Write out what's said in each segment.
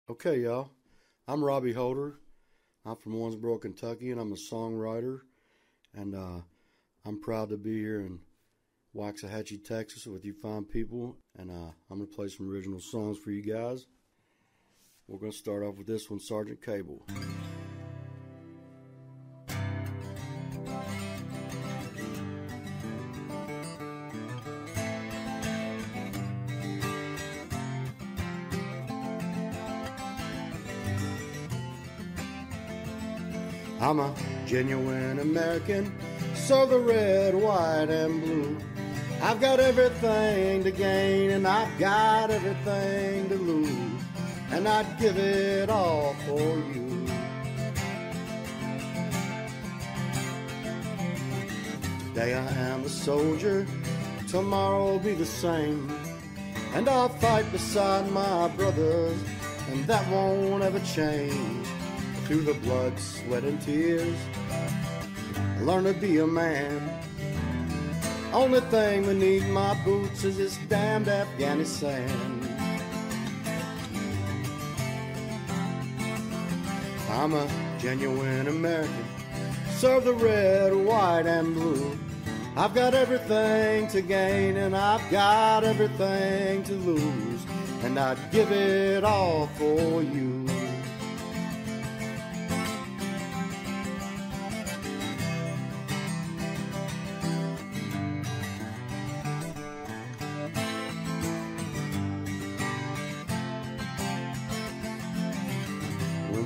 Okay, y'all. I'm Robbie Holder. I'm from Owensboro, Kentucky, and I'm a songwriter. And I'm proud to be here in Waxahachie, Texas with you fine people. And I'm going to play some original songs for you guys. We're going to start off with this one, Sergeant Cable. I'm a genuine American, so the red, white, and blue. I've got everything to gain, and I've got everything to lose, and I'd give it all for you. Today I am a soldier, tomorrow will be the same, and I'll fight beside my brothers, and that won't ever change. Through the blood, sweat, and tears, I learn to be a man. Only thing beneath my boots is this damned Afghanistan. I'm a genuine American, serve the red, white, and blue. I've got everything to gain, and I've got everything to lose, and I'd give it all for you.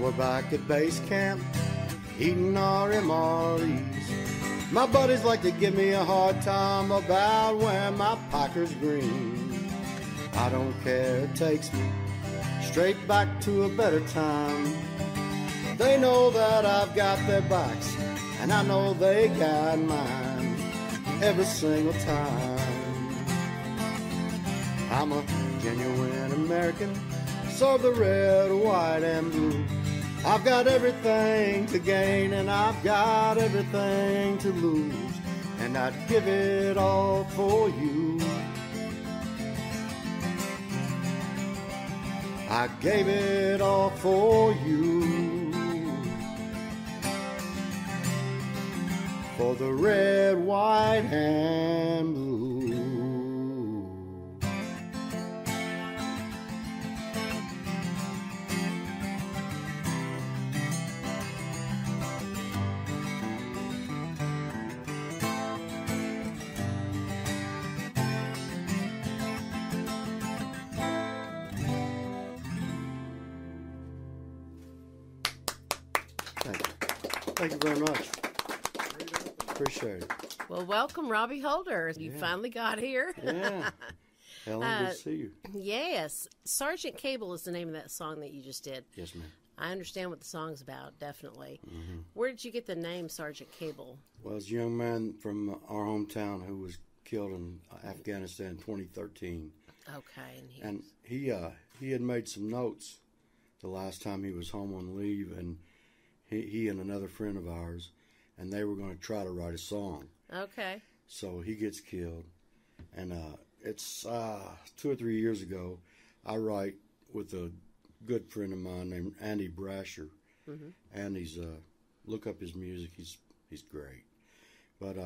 We're back at base camp, eating our MREs. My buddies like to give me a hard time about wearing my Packers green. I don't care, it takes me straight back to a better time. They know that I've got their backs, and I know they got mine every single time. I'm a genuine American, serve the red, white, and blue. I've got everything to gain, and I've got everything to lose, and I'd give it all for you. I gave it all for you, for the red, white, and blue. Thank you very much. Appreciate it. Well, welcome, Robbie Holder. You finally got here. Yeah. Helen, good to see you. Yes. Sergeant Cable is the name of that song that you just did. Yes, ma'am. I understand what the song's about, definitely. Mm-hmm. Where did you get the name Sergeant Cable? Well, it's a young man from our hometown who was killed in Afghanistan in 2013. Okay. And he had made some notes the last time he was home on leave, and he and another friend of ours, and they were going to try to write a song. Okay. So he gets killed, and it's 2 or 3 years ago. I write with a good friend of mine named Andy Brasher. Mm-hmm. Andy's look up his music. He's great, but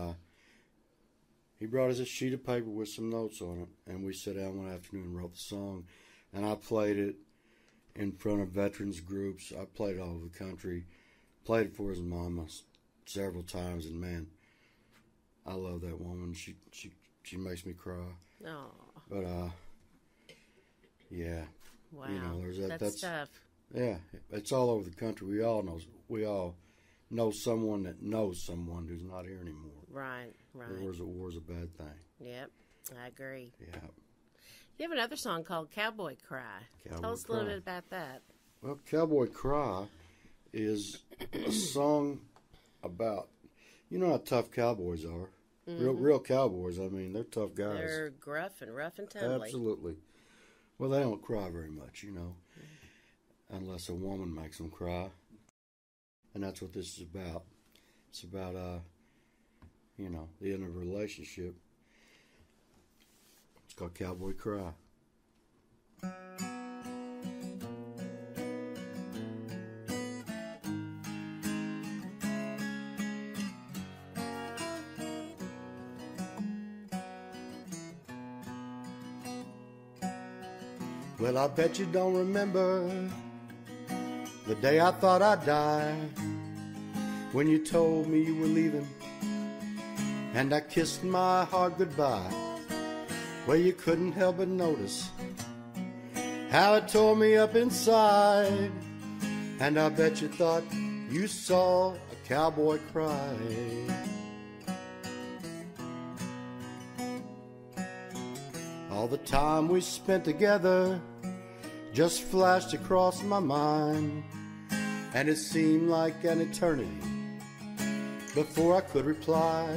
he brought us a sheet of paper with some notes on it, and we sat down one afternoon and wrote the song, and I played it in front of veterans groups. I played it all over the country. Played it for his mama several times, and man, I love that woman. She makes me cry. Oh. But yeah. Wow. You know, that's tough. Yeah, it's all over the country. We all know someone that knows someone who's not here anymore. Right. War's a bad thing. Yep, I agree. Yeah. You have another song called Cowboy Cry. Tell us a little bit about that. Well, Cowboy Cry is a song about, you know how tough cowboys are. Mm-hmm. Real cowboys, I mean, they're tough guys. They're gruff and rough and tumbly. Absolutely. Well, they don't cry very much, you know, unless a woman makes them cry. And that's what this is about. It's about, you know, the end of a relationship. It's called Cowboy Cry. Well, I bet you don't remember the day I thought I'd die, when you told me you were leaving and I kissed my heart goodbye. Well, you couldn't help but notice how it tore me up inside, and I bet you thought you saw a cowboy cry. All the time we spent together just flashed across my mind, and it seemed like an eternity before I could reply.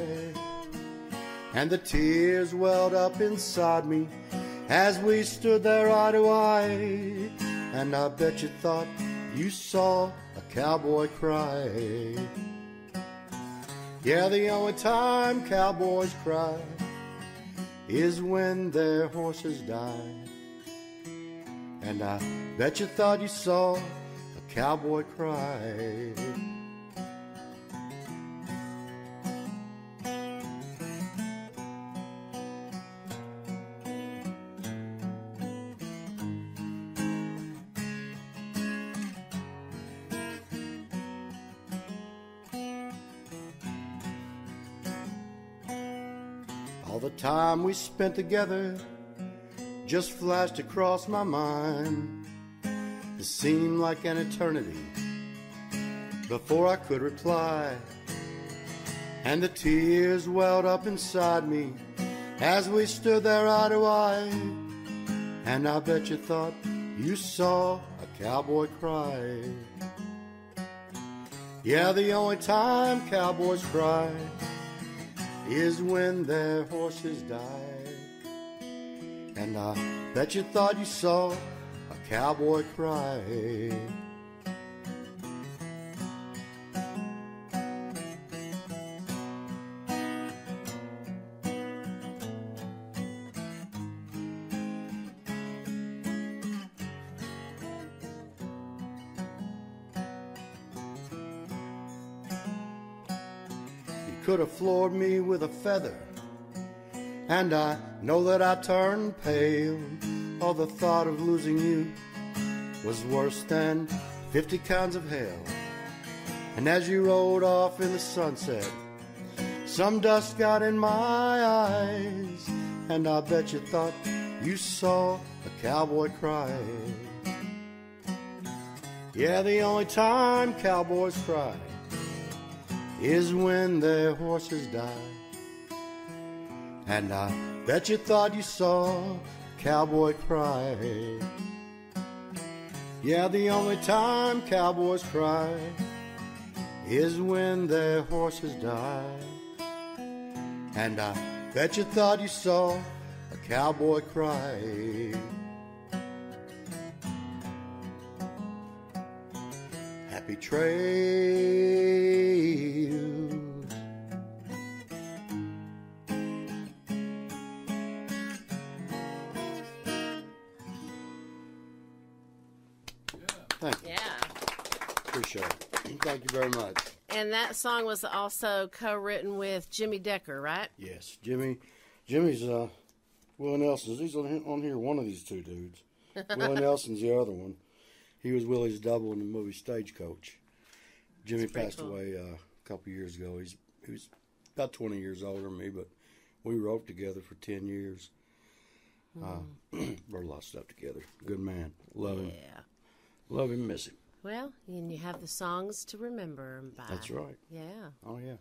And the tears welled up inside me as we stood there eye to eye, and I bet you thought you saw a cowboy cry. Yeah, the only time cowboys cry is when their horses die. And I bet you thought you saw a cowboy cry. All the time we spent together just flashed across my mind. It seemed like an eternity before I could reply, and the tears welled up inside me as we stood there eye to eye, and I bet you thought you saw a cowboy cry. Yeah, the only time cowboys cry is when their horses die. And I bet you thought you saw a cowboy cry. You could have floored me with a feather, and I know that I turned pale. Oh, the thought of losing you was worse than 50 kinds of hell. And as you rode off in the sunset, some dust got in my eyes, and I bet you thought you saw a cowboy cry. Yeah, the only time cowboys cry is when their horses die. And I bet you thought you saw a cowboy cry. Yeah, the only time cowboys cry is when their horses die. And I bet you thought you saw a cowboy cry. Happy trails. Thank you. Yeah. Appreciate it. Thank you very much. And that song was also co-written with Jimmy Decker, right? Yes, Jimmy's Willie Nelson's. He's on here, one of these two dudes. Willie Nelson's the other one. He was Willie's double in the movie Stagecoach. Jimmy passed away a couple years ago. He was about 20 years older than me, but we wrote together for 10 years. Wrote a lot of stuff together. Good man. Love him. Yeah. Love him, miss him. Well, and you have the songs to remember him by. That's right. Yeah. Oh, yeah.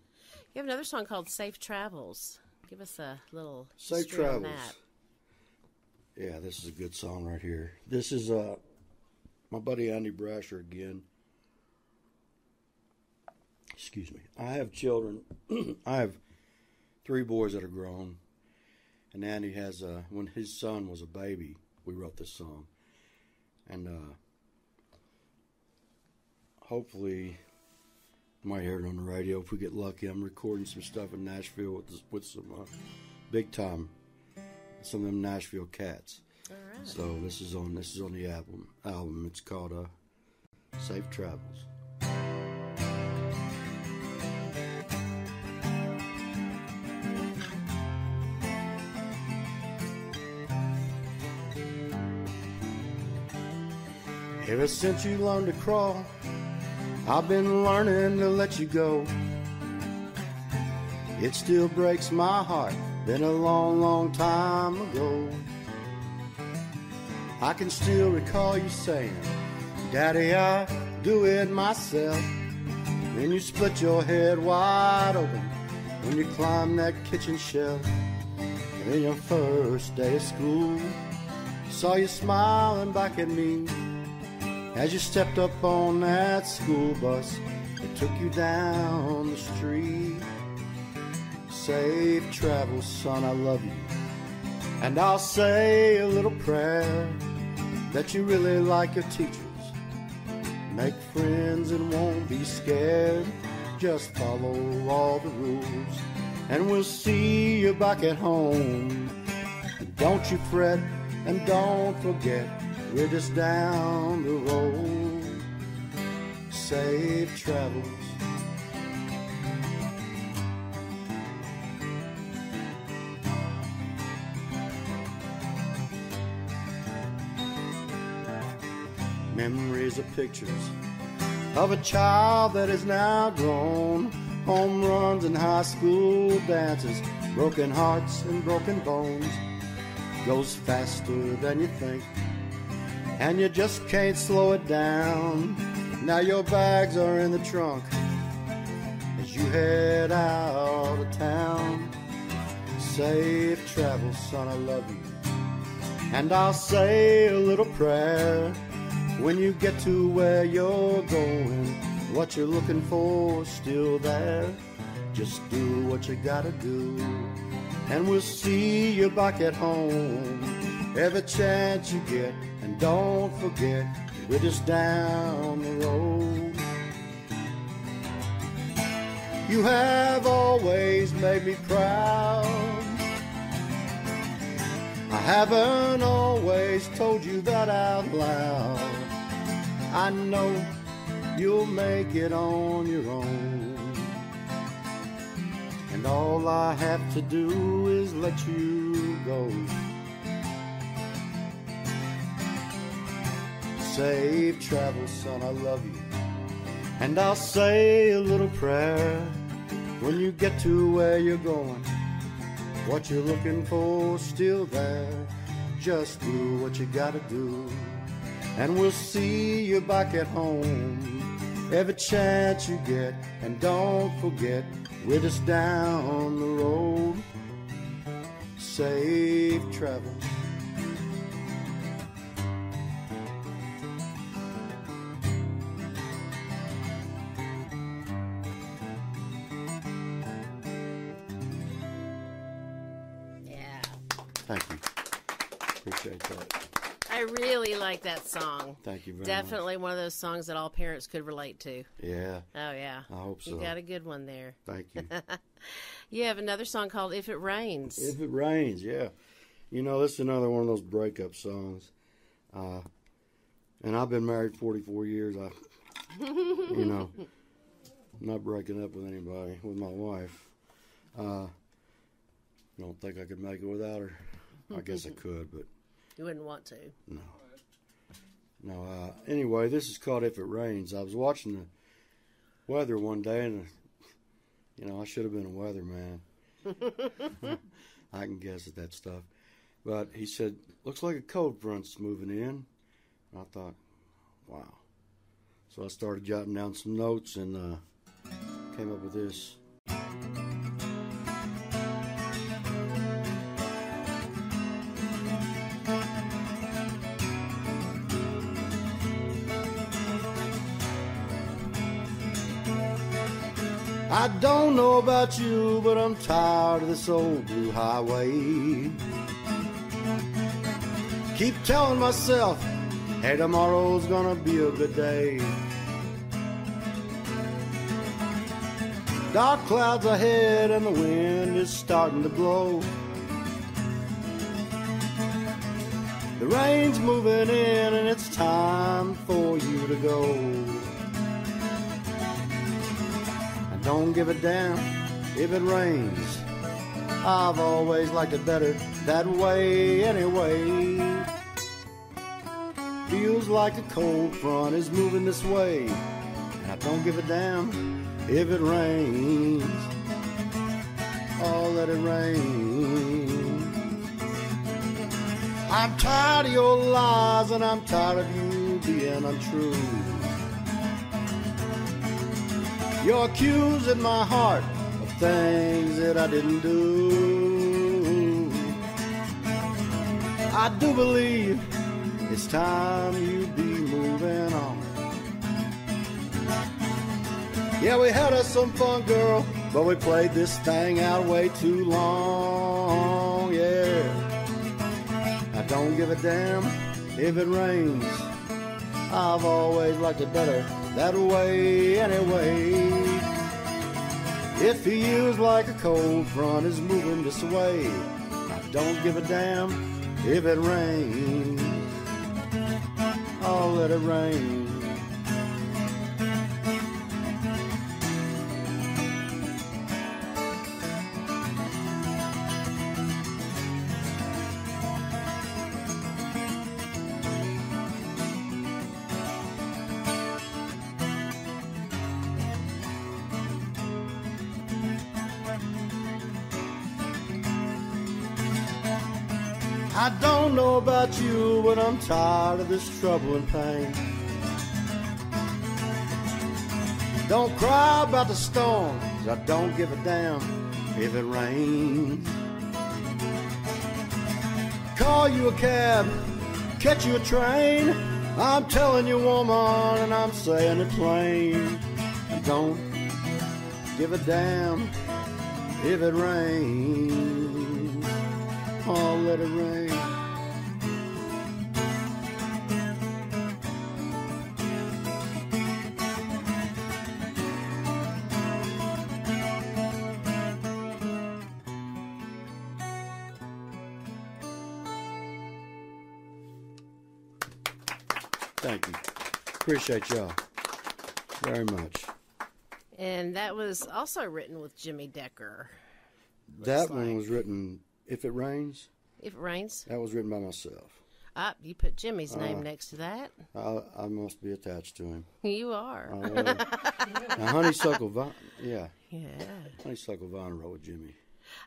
You have another song called Safe Travels. Give us a little Safe history on Travels. that. Yeah, this is a good song right here. This is my buddy Andy Brasher again. Excuse me. I have children. I have 3 boys that are grown. And Andy has, when his son was a baby, we wrote this song. And hopefully, you might hear it on the radio if we get lucky. I'm recording some stuff in Nashville with some big time, some of them Nashville cats. All right. So this is on the album. It's called Safe Travels. Ever since you learned to crawl, I've been learning to let you go. It still breaks my heart, been a long, long time ago. I can still recall you saying, Daddy, I do it myself. Then you split your head wide open when you climbed that kitchen shelf. And in your first day of school, saw you smiling back at me as you stepped up on that school bus that took you down the street. Safe travels, son, I love you. And I'll say a little prayer that you really like your teachers. Make friends and won't be scared. Just follow all the rules, and we'll see you back at home. Don't you fret and don't forget, we're just down the road. Safe travels. Memories of pictures of a child that is now grown. Home runs and high school dances, broken hearts and broken bones. Goes faster than you think, and you just can't slow it down. Now your bags are in the trunk as you head out of town. Safe travels, son, I love you. And I'll say a little prayer when you get to where you're going. What you're looking for is still there. Just do what you gotta do, and we'll see you back at home every chance you get. And don't forget, we're just down the road. You have always made me proud. I haven't always told you that out loud. I know you'll make it on your own, and all I have to do is let you go. Safe travels, son, I love you. And I'll say a little prayer when you get to where you're going. What you're looking for is still there. Just do what you gotta do, and we'll see you back at home every chance you get. And don't forget, we're just down the road. Safe travels. Yeah. Thank you. Appreciate that. I really like that song. Thank you very much. Definitely one of those songs that all parents could relate to. Yeah. Oh, yeah. I hope so. You got a good one there. Thank you. You have another song called If It Rains. If It Rains, yeah. You know, this is another one of those breakup songs. And I've been married 44 years. You know, I'm not breaking up with anybody, with my wife. Don't think I could make it without her. I guess I could, but You wouldn't want to. no. No. Anyway, this is called If It Rains. I was watching the weather one day, and you know, I should have been a weatherman. I can guess at that stuff. But he said, looks like a cold front's moving in. And I thought, wow. So I started jotting down some notes and came up with this. I don't know about you, but I'm tired of this old blue highway. Keep telling myself, hey, tomorrow's gonna be a good day. Dark clouds ahead and the wind is starting to blow. The rain's moving in and it's time for you to go. Don't give a damn if it rains. I've always liked it better that way anyway. Feels like a cold front is moving this way, and I don't give a damn if it rains. Oh, let it rain. I'm tired of your lies, and I'm tired of you being untrue. You're accusing my heart of things that I didn't do. I do believe it's time you be moving on. Yeah, we had us some fun, girl, but we played this thing out way too long, yeah. I don't give a damn if it rains. I've always liked it better that way anyway. It feels like a cold front is moving this way. I don't give a damn if it rains. Oh, let it rain. I don't know about you, but I'm tired of this trouble and pain. Don't cry about the storm, 'cause I don't give a damn if it rains. Call you a cab, catch you a train. I'm telling you, woman, and I'm saying it plain. I don't give a damn if it rains. Oh, let it rain. Thank you. Appreciate y'all very much. And that was also written with Jimmy Decker. That one was written, If It Rains. If It Rains? That was written by myself. You put Jimmy's name next to that. I must be attached to him. You are. Now, Honeysuckle Vine, yeah. Yeah. Honeysuckle Vine wrote with Jimmy.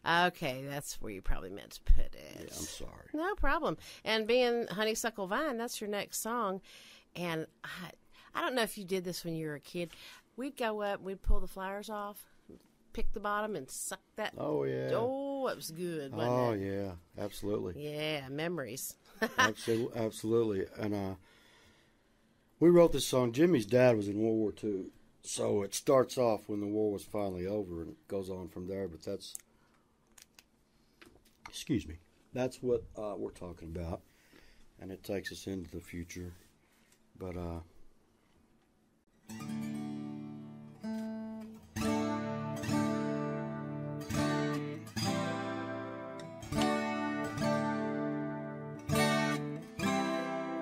Okay, that's where you probably meant to put it. Yeah, I'm sorry. No problem. And being Honeysuckle Vine, that's your next song. And I don't know if you did this when you were a kid. We'd go up, we'd pull the flowers off, pick the bottom, and suck that. Oh, yeah. Oh, it was good, wasn't it? Oh, yeah, absolutely. Yeah, memories. Absolutely. And we wrote this song. Jimmy's dad was in World War II. So it starts off when the war was finally over, and it goes on from there. But that's, that's what we're talking about. And it takes us into the future. But,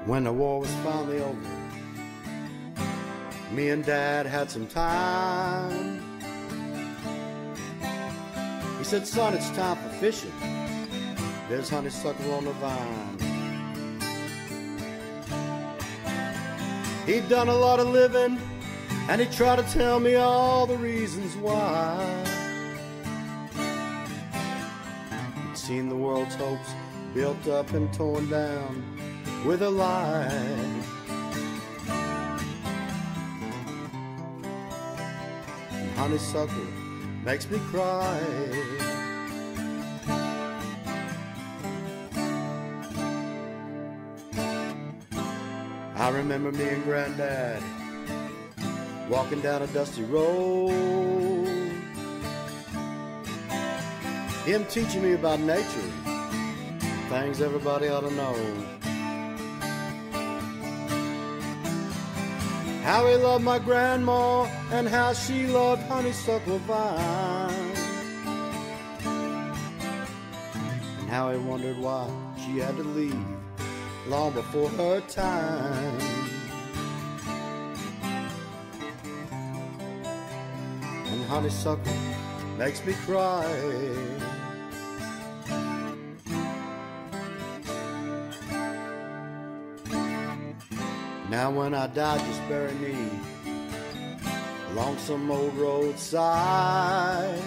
when the war was finally over, me and Dad had some time. He said, son, it's time for fishing. There's honeysuckle on the vine. He'd done a lot of living, and he tried to tell me all the reasons why. He'd seen the world's hopes built up and torn down with a lie. And honeysuckle makes me cry. I remember me and Granddad walking down a dusty road, him teaching me about nature, things everybody ought to know. How he loved my grandma and how she loved honeysuckle vine, and how he wondered why she had to leave long before her time. And honeysuckle makes me cry. Now when I die, just bury me along some old roadside.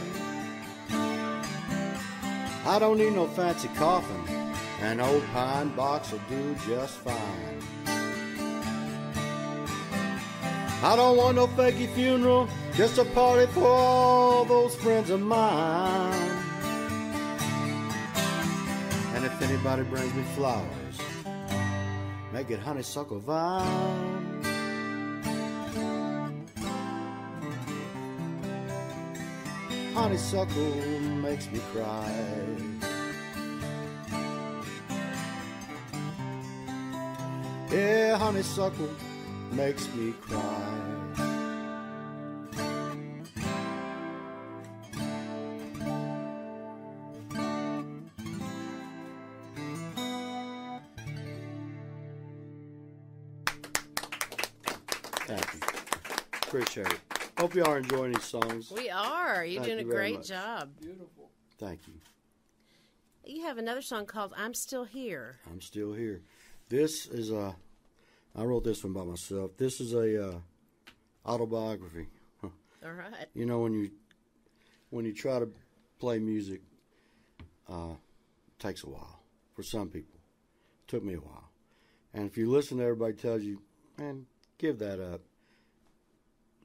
I don't need no fancy coffin, an old pine box will do just fine. I don't want no fakey funeral, just a party for all those friends of mine. And if anybody brings me flowers, make it honeysuckle vine. Honeysuckle makes me cry. Yeah, honeysuckle makes me cry. Thank you. Appreciate it. Hope you are enjoying these songs. We are. You're doing a great job. Beautiful. Thank you. You have another song called I'm Still Here. I'm Still Here. This is I wrote this one by myself. This is a autobiography. All right. You know, when you try to play music, it takes a while for some people. It took me a while. And if you listen to everybody tells you, man, give that up,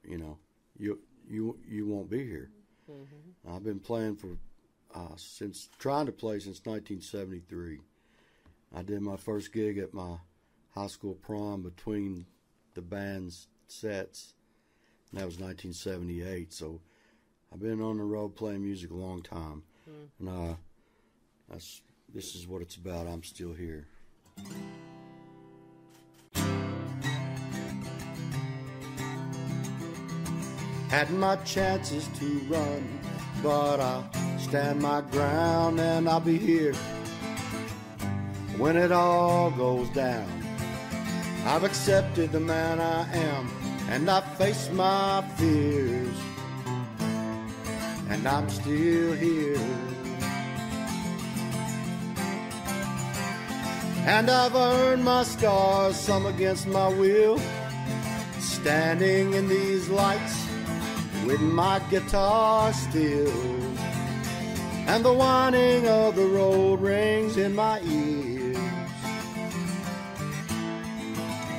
you know, you won't be here. Mm-hmm. I've been playing for trying to play since 1973. I did my first gig at my high school prom between the band's sets, and that was 1978. So I've been on the road playing music a long time, and this is what it's about. I'm still here. Had my chances to run, but I'll stand my ground and I'll be here when it all goes down. I've accepted the man I am, and I face my fears, and I'm still here. And I've earned my scars, some against my will, standing in these lights with my guitar still, and the whining of the road rings in my ears,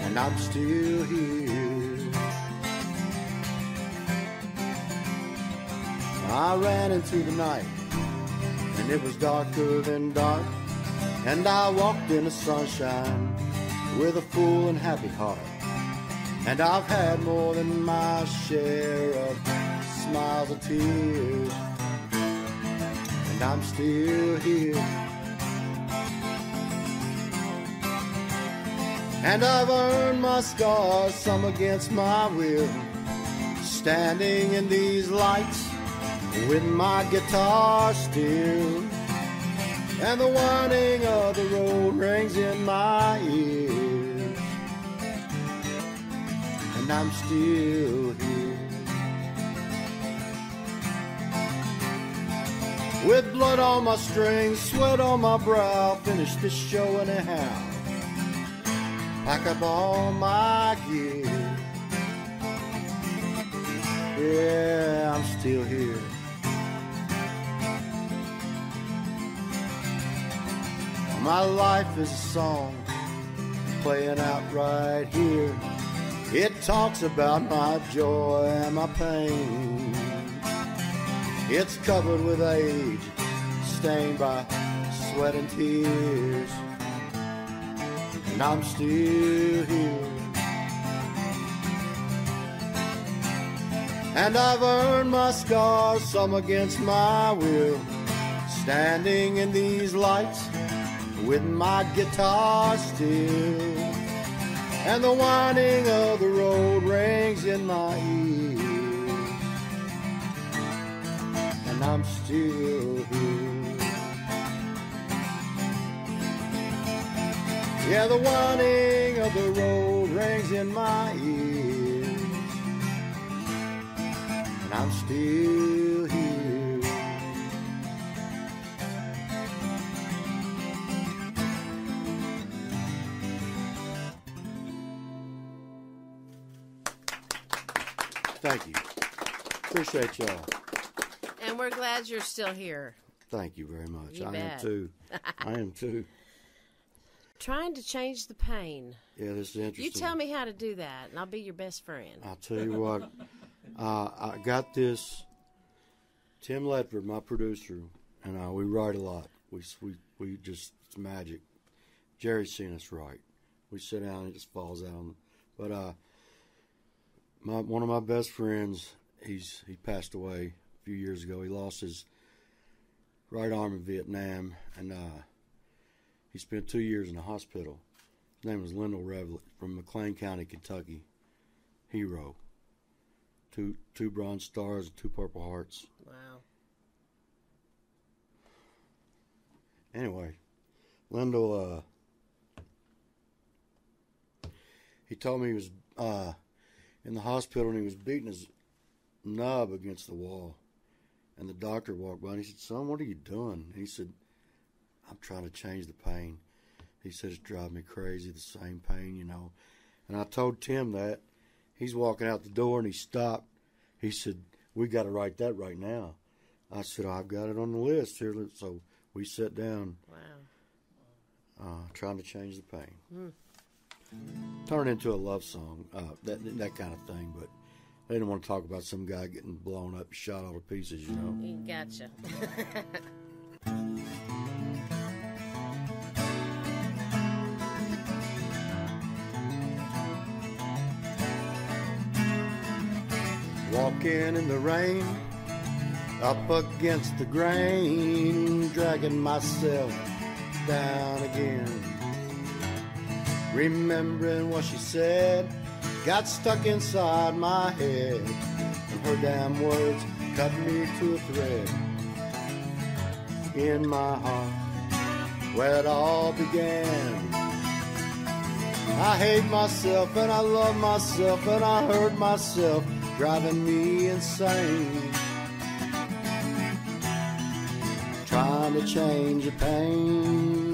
and I'm still here. I ran into the night, and it was darker than dark, and I walked in the sunshine with a full and happy heart. And I've had more than my share of smiles and tears, and I'm still here. And I've earned my scars, some against my will, standing in these lights with my guitar still, and the whining of the road rings in my ears, and I'm still here. With blood on my strings, sweat on my brow, finish this show anyhow. Pack up all my gear. Yeah, I'm still here. My life is a song playing out right here. It talks about my joy and my pain. It's covered with age, stained by sweat and tears, and I'm still here. And I've earned my scars, some against my will, standing in these lights with my guitar still, and the whining of the road rings in my ears, and I'm still here. Yeah, the whining of the road rings in my ears, and I'm still here. Thank you. Appreciate y'all. And we're glad you're still here. Thank you very much. You I bet. am too. I am too. Trying to change the pain. Yeah, this is interesting. You tell me how to do that, and I'll be your best friend. I'll tell you what. I got this. Tim Ledford, my producer, and we write a lot. We just, it's magic. Jerry's seen us write. We sit down and it just falls out. But one of my best friends, he passed away a few years ago. He lost his right arm in Vietnam, and he spent 2 years in the hospital. His name was Lyndall Revlett from McLean County, Kentucky. Hero. Two Bronze Stars and 2 Purple Hearts. Wow. Anyway, Lyndall, he told me he was in the hospital and he was beating his nub against the wall. And the doctor walked by and he said, "Son, what are you doing?" And he said, "I'm trying to change the pain." He said, "It's driving me crazy, the same pain, you know." And I told Tim that. He's walking out the door and he stopped. He said, "We got to write that right now." I said, "I've got it on the list here." So we sat down. Wow. Trying to change the pain. Turn it into a love song, that kind of thing. But I didn't want to talk about some guy getting blown up, shot all to pieces, you know. Gotcha. Walking in the rain, up against the grain, dragging myself down again. Remembering what she said, got stuck inside my head, and her damn words cut me to a thread. In my heart, where it all began, I hate myself and I love myself and I hurt myself, driving me insane. Trying to change the pain.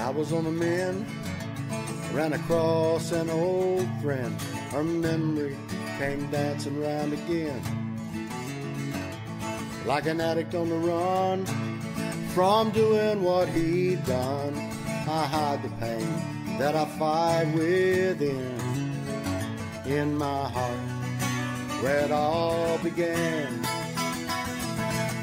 I was on the mend, ran across an old friend. Her memory came dancing round again. Like an addict on the run from doing what he'd done, I hide the pain that I fight within. In my heart, where it all began,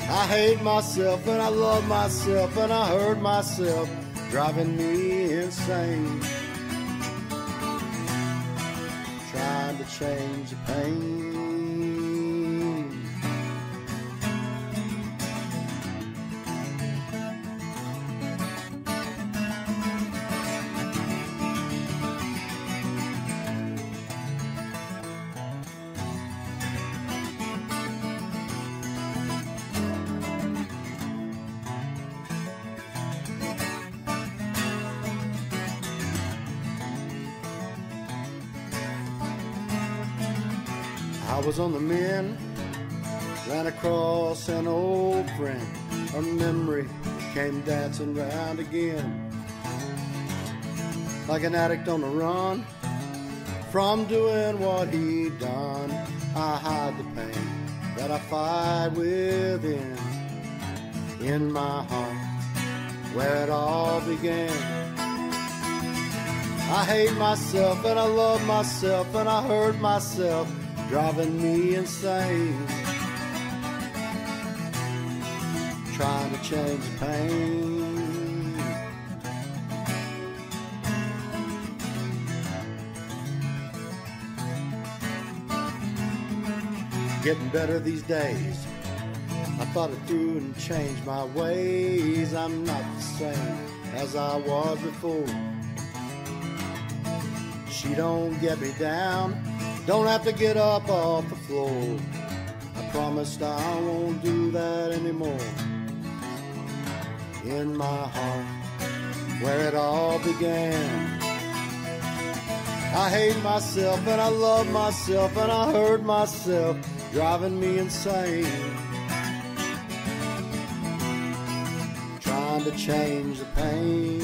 I hate myself and I love myself and I hurt myself, driving me insane. Trying to change the pain. I was on the mend, ran across an old friend. Her memory came dancing round again. Like an addict on the run from doing what he'd done, I hide the pain that I fight within. In my heart, where it all began, I hate myself and I love myself and I hurt myself, driving me insane. Trying to change the pain. Getting better these days. I thought it through and changed my ways. I'm not the same as I was before. She don't get me down, don't have to get up off the floor. I promised I won't do that anymore. In my heart, where it all began, I hate myself and I love myself and I hurt myself, driving me insane. Trying trying to change the pain.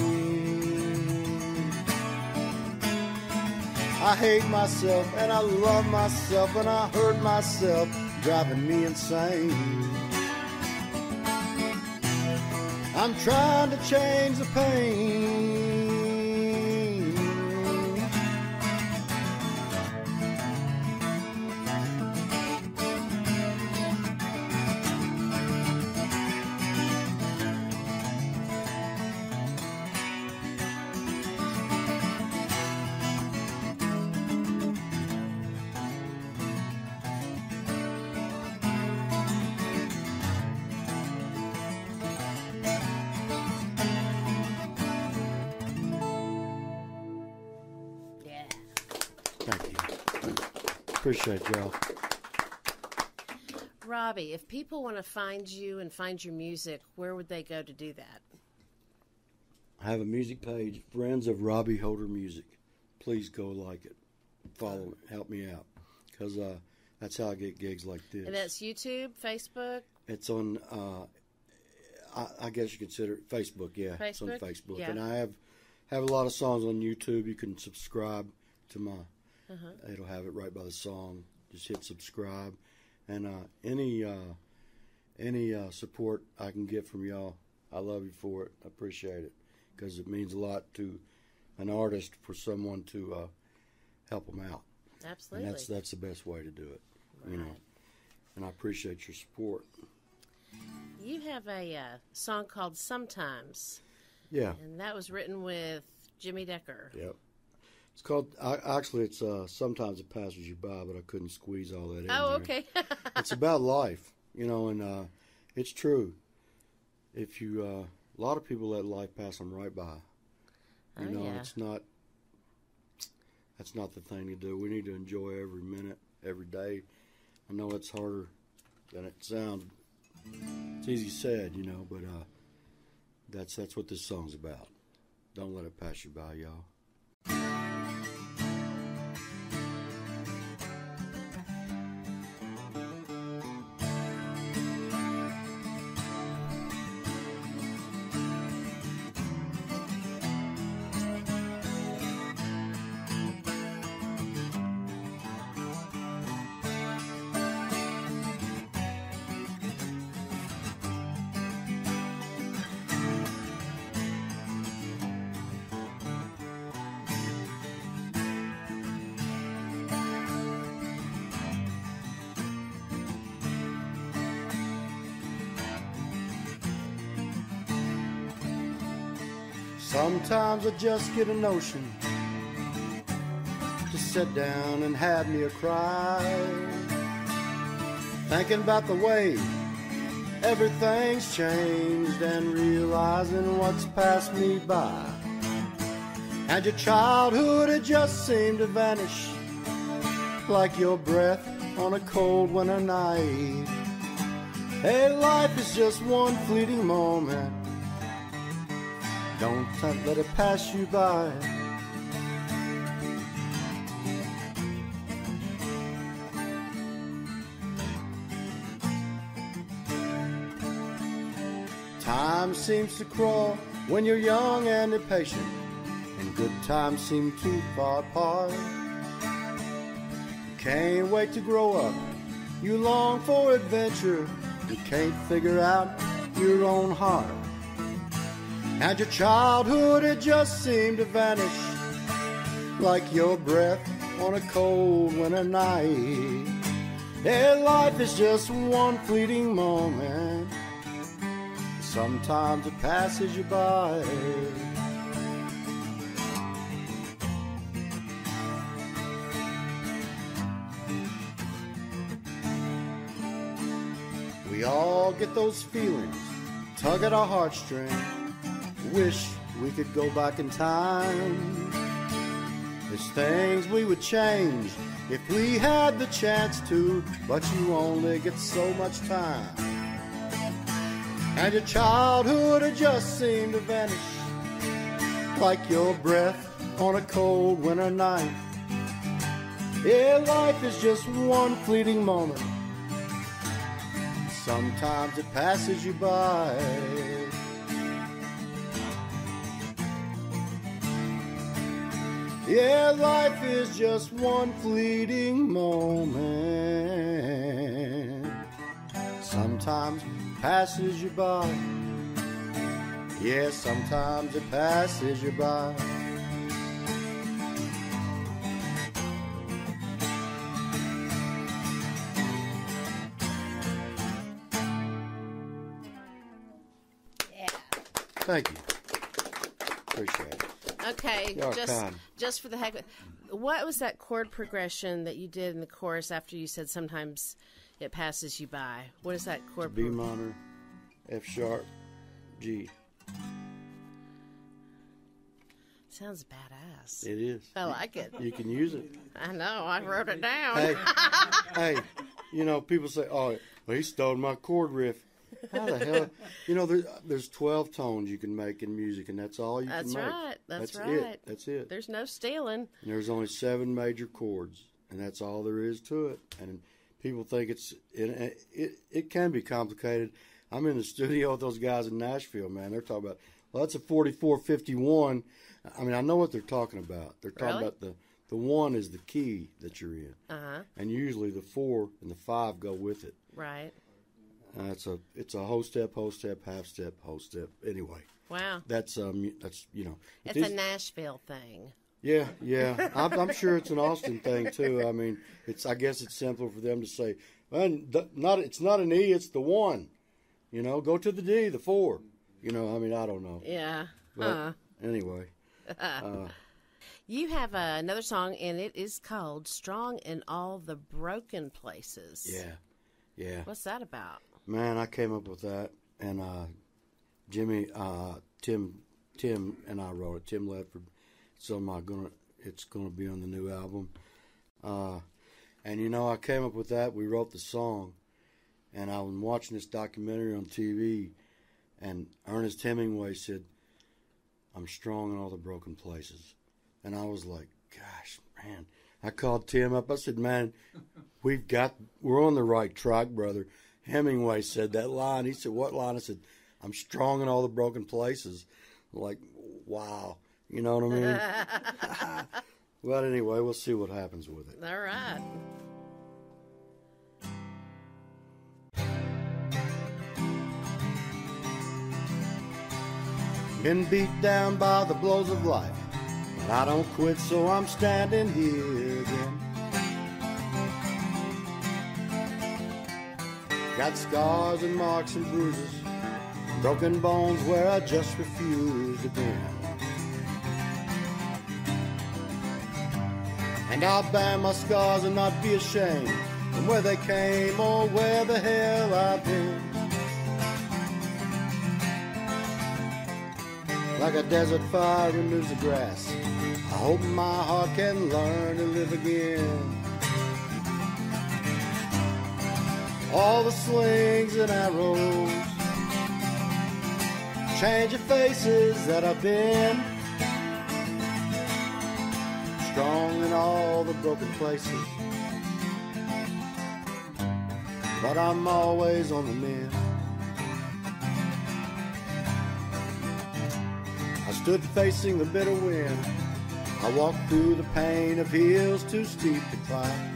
I hate myself and I love myself and I hurt myself, driving me insane. I'm trying to change the pain. Thank you. Appreciate y'all. Robbie, if people want to find you and find your music, where would they go to do that? I have a music page, Friends of Robbie Holder Music. Please go like it. Follow it. Help me out. Because that's how I get gigs like this. And that's YouTube, Facebook? It's on, I guess you consider it Facebook, yeah. Facebook? It's on Facebook. Yeah. And I have a lot of songs on YouTube. You can subscribe to my, it'll have it right by the song. Just hit subscribe. And any support I can get from y'all, I love you for it. I appreciate it. Because it means a lot to an artist for someone to help them out. Absolutely. And that's the best way to do it, right. you know. And I appreciate your support. You have a song called Sometimes. Yeah. And that was written with Jimmy Decker. Yep. It's called, actually, it's Sometimes It Passes You By, but I couldn't squeeze all that in there. Okay. It's about life, you know, and it's true. If you, a lot of people let life pass them right by. You know, yeah. That's not the thing to do. We need to enjoy every minute, every day. I know it's harder than it sounds. It's easy said, you know, but that's what this song's about. Don't let it pass you by, y'all. Sometimes I just get a notion to sit down and have me a cry, thinking about the way everything's changed and realizing what's passed me by. And your childhood had just seemed to vanish like your breath on a cold winter night. Hey, life is just one fleeting moment. Don't let it pass you by. Time seems to crawl when you're young and impatient, and good times seem too far apart. You can't wait to grow up. You long for adventure. You can't figure out your own heart. And your childhood had just seemed to vanish like your breath on a cold winter night. Yeah, life is just one fleeting moment. Sometimes it passes you by. We all get those feelings, tug at our heartstrings. Wish we could go back in time. There's things we would change if we had the chance to, but you only get so much time. And your childhood had just seemed to vanish like your breath on a cold winter night. Yeah, life is just one fleeting moment. Sometimes it passes you by. Yeah, life is just one fleeting moment. Sometimes passes you by. Yeah, sometimes it passes you by. Thank you. Appreciate it. Okay, You're kind. just for the heck of it, what was that chord progression that you did in the chorus after you said sometimes it passes you by? What is that chord? B minor, F sharp, G. Sounds badass. It is. I like it. You can use it. I know. I wrote it down. Hey, you know, people say, "Oh, well, he stole my chord riff." How the hell? You know, there's 12 tones you can make in music, and that's all you can make. That's right. It. That's it. There's no stealing. And there's only 7 major chords, and that's all there is to it. And people think it can be complicated. I'm in the studio with those guys in Nashville, man. They're talking about, well, that's a 44-51. I mean, I know what they're talking about. They're talking about the 1 is the key that you're in. Uh-huh. And usually the 4 and the 5 go with it. Right. It's a whole step, half step, whole step. Anyway. Wow. That's you know. It's a Nashville thing. Yeah. I'm sure it's an Austin thing too. I mean, I guess it's simpler for them to say, well, it's not an E, it's the 1. You know, go to the D, the 4. You know, I mean, I don't know. Yeah. But anyway. You have another song, and it is called "Strong in All the Broken Places." Yeah. What's that about? Man, I came up with that, and Tim and I wrote it. Tim Ledford. It's gonna be on the new album. And you know, I came up with that. We wrote the song, and I was watching this documentary on TV, and Ernest Hemingway said, "I'm strong in all the broken places," and I was like, "Gosh, man!" I called Tim up. I said, "Man, we're on the right track, brother." Hemingway said that line. He said, "What line?" I said, "I'm strong in all the broken places." Like, wow. You know what I mean? But anyway, we'll see what happens with it. All right. Been beat down by the blows of life, but I don't quit, so I'm standing here again. Got scars and marks and bruises, broken bones where I just refuse to bend. And I'll bear my scars and not be ashamed from where they came or where the hell I've been. Like a desert fire removes the grass, I hope my heart can learn to live again. All the slings and arrows, change of faces that I've been. Strong in all the broken places, but I'm always on the mend. I stood facing the bitter wind, I walked through the pain of hills too steep to climb.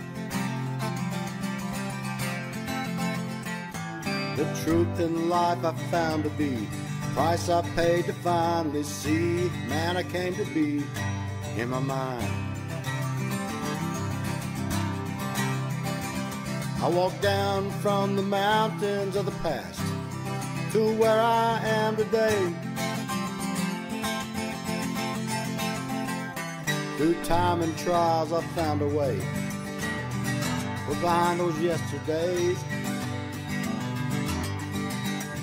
The truth in life I found to be the price I paid to finally see man I came to be in my mind. I walked down from the mountains of the past to where I am today. Through time and trials I found a way. We're behind those yesterdays,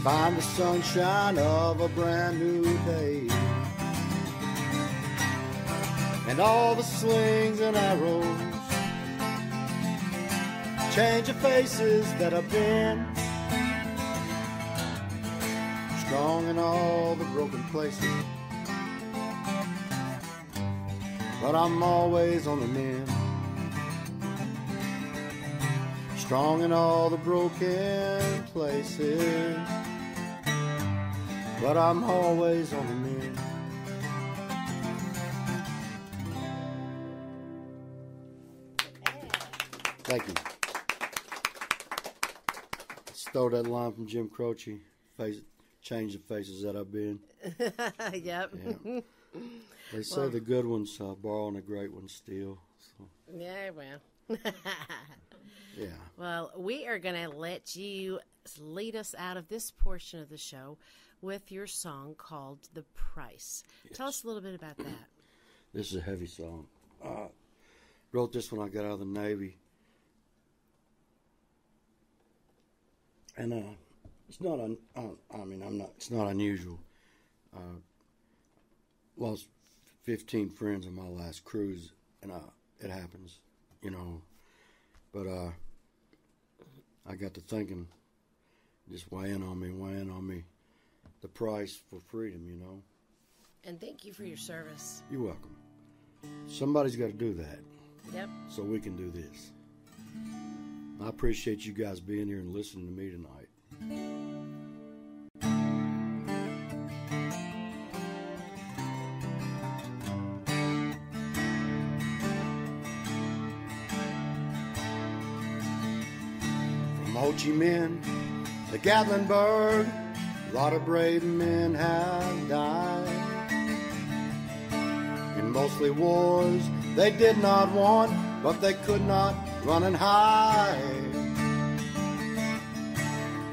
find the sunshine of a brand new day. And all the slings and arrows, change of faces that I've been. Strong in all the broken places, but I'm always on the mend. Strong in all the broken places, but I'm always on the mend. Thank you. Stole that line from Jim Croce. Change the faces that I've been. Yep. Yeah. They say the good ones borrow and the great ones steal. So. Yeah, well. Yeah. Well, we are going to let you lead us out of this portion of the show with your song called The Price. Yes. Tell us a little bit about that. This is a heavy song. Wrote this when I got out of the Navy. And it's not it's not unusual. Lost 15 friends on my last cruise, and it happens, you know. But I got to thinking, just weighing on me, the price for freedom, you know. And thank you for your service. You're welcome. Somebody's got to do that. Yep. So we can do this. I appreciate you guys being here and listening to me tonight. From Ho Chi Minh to Gatlinburg, a lot of brave men have died. In mostly wars they did not want, but they could not run and hide.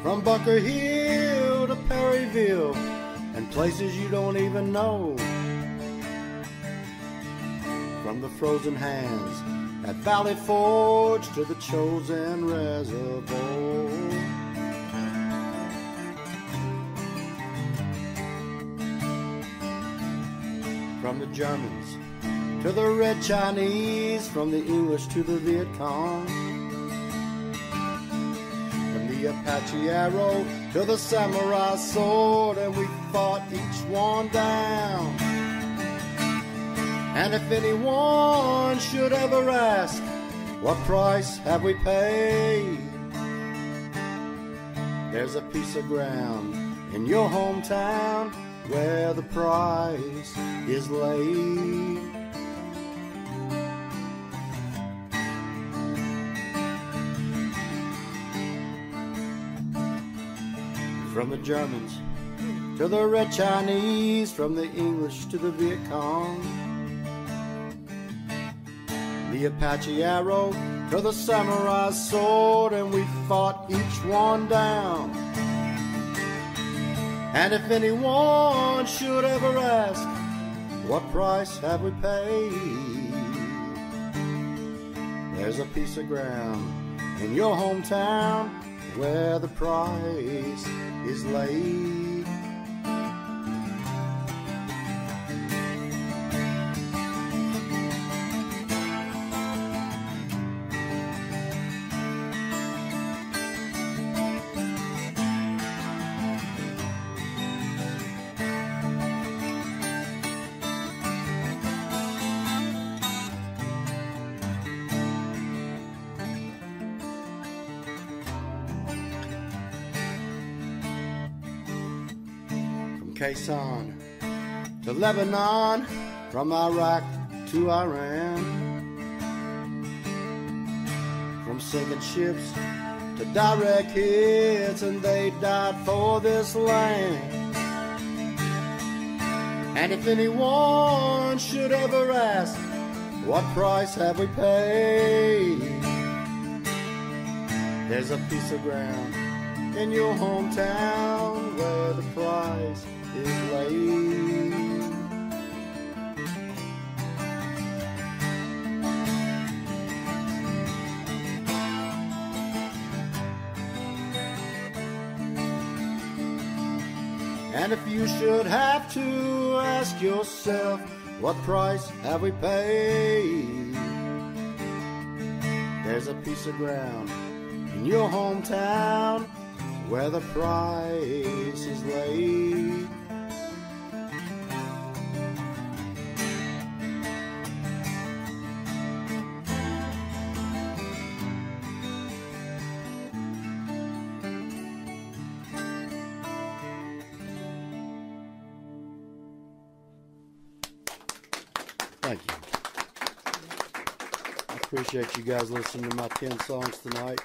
From Bunker Hill to Perryville and places you don't even know. From the frozen hands at Valley Forge to the Chosen Reservoir. From the Germans to the Red Chinese, from the English to the Viet Cong. From the Apache arrow to the samurai sword, and we fought each one down. And if anyone should ever ask, what price have we paid? There's a piece of ground in your hometown where the price is laid. From the Germans to the Red Chinese, from the English to the Viet Cong. The Apache arrow to the samurai sword, and we fought each one down. And if anyone should ever ask, what price have we paid? There's a piece of ground in your hometown where the price is laid. Quezon to Lebanon, from Iraq to Iran, from sinking ships to direct hits, and they died for this land. And if anyone should ever ask, what price have we paid? There's a piece of ground in your hometown where the price is laid. And if you should have to ask yourself, what price have we paid? There's a piece of ground in your hometown where the price is laid. Thank you. I appreciate you guys listening to my 10 songs tonight.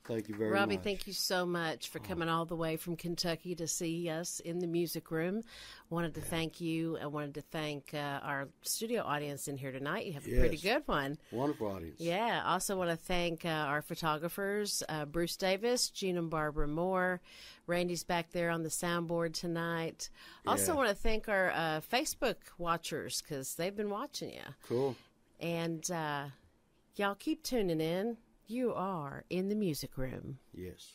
Thank you very much. Robbie, thank you so much for coming all the way from Kentucky to see us in the music room. Wanted to thank you. I wanted to thank our studio audience in here tonight. You have a pretty good one. Wonderful audience. Yeah. Also want to thank our photographers, Bruce Davis, Gene and Barbara Moore. Randy's back there on the soundboard tonight. Also want to thank our Facebook watchers because they've been watching you. Cool. And y'all keep tuning in. You are in the music room. Yes.